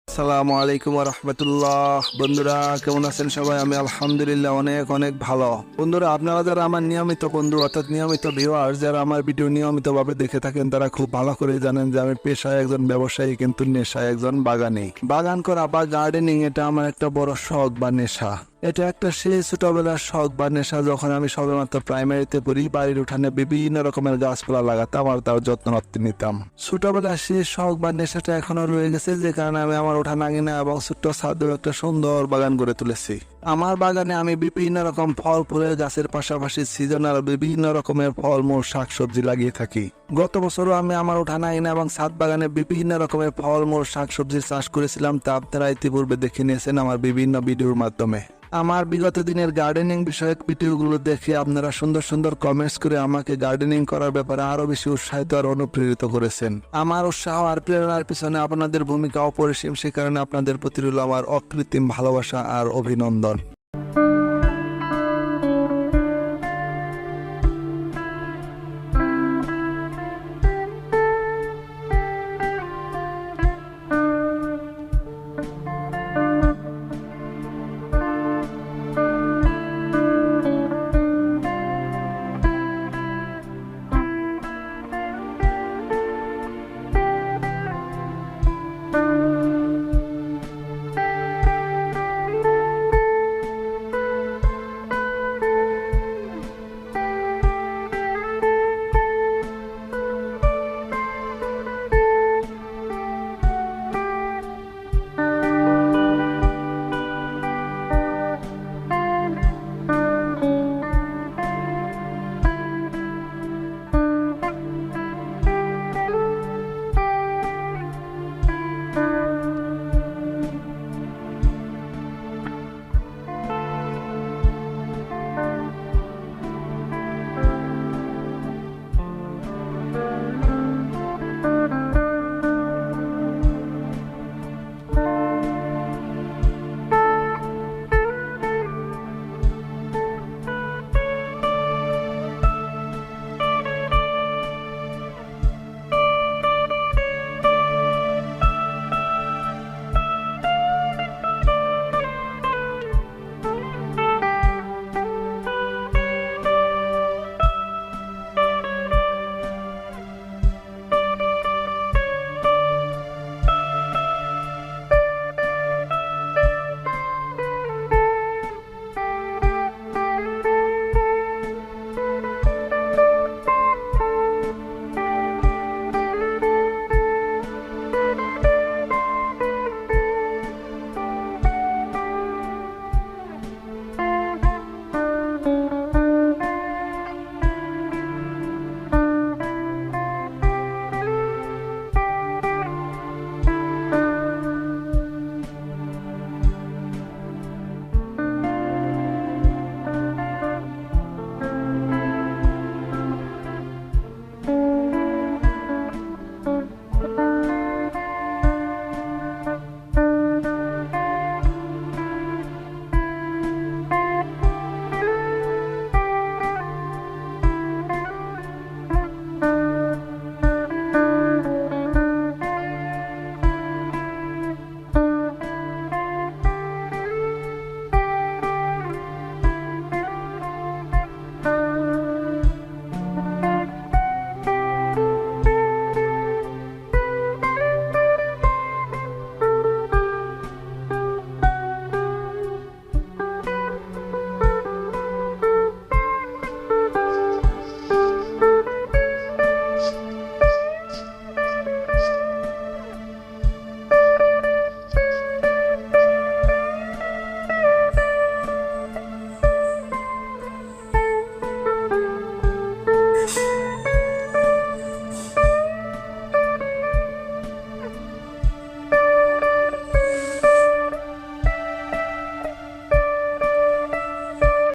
আসসালামু আলাইকুম ওয়া রাহমাতুল্লাহ। বন্ধুরা কেমন আছেন সবাই? আমি আলহামদুলিল্লাহ অনেক অনেক ভালো। বন্ধুরা, আপনারা যারা আমার নিয়মিত বন্ধু অর্থাৎ নিয়মিত ভিউয়ার, যারা আমার ভিডিও নিয়মিতভাবে দেখে থাকেন, তারা খুব ভালো করে জানেন যে আমি পেশায় একজন ব্যবসায়ী, কিন্তু নেশায় একজন বাগানী। বাগান করা বা গার্ডেনিং এটা আমার একটা বড় শখ বা নেশা। এটা একটা সেই ছোটবেলার শখ বা নেশা। যখন আমি সবেমাত্র প্রাইমারিতে পড়ি, বাড়ির উঠানে বিভিন্ন রকমের গাছপালা লাগাতাম আর তার যত্ন নিতাম। ছোটবেলার সেই শখ বা নেশাটা এখনো রয়ে গেছে, যে কারণে আমি আমার উঠান আঙিনা এবং ছোট্ট ছাদেও একটা সুন্দর বাগান গড়ে তুলেছি। আমার বাগানে আমি বিভিন্ন রকম ফল ফুলের গাছের পাশাপাশি সিজনাল বিভিন্ন রকমের ফলমূল শাকসবজি লাগিয়ে থাকি। গত বছরও আমি আমার উঠান আঙিনা এবং ছাদ বাগানে বিভিন্ন রকমের ফলমূল শাকসবজির চাষ করেছিলাম। তা আপনারা ইতিপূর্বে দেখে নিয়েছেন আমার বিভিন্ন ভিডিওর মাধ্যমে। আমার বিগত দিনের গার্ডেনিং বিষয়ক ভিডিওগুলো দেখে আপনারা সুন্দর সুন্দর কমেন্টস করে আমাকে গার্ডেনিং করার ব্যাপারে আরো বেশি উৎসাহিত আর অনুপ্রেরিত করেছেন। আমার উৎসাহ আর প্রেরণার পিছনে আপনাদের ভূমিকা অপরিসীম, সে কারণে আপনাদের প্রতি রইল আমার অকৃত্রিম ভালোবাসা আর অভিনন্দন।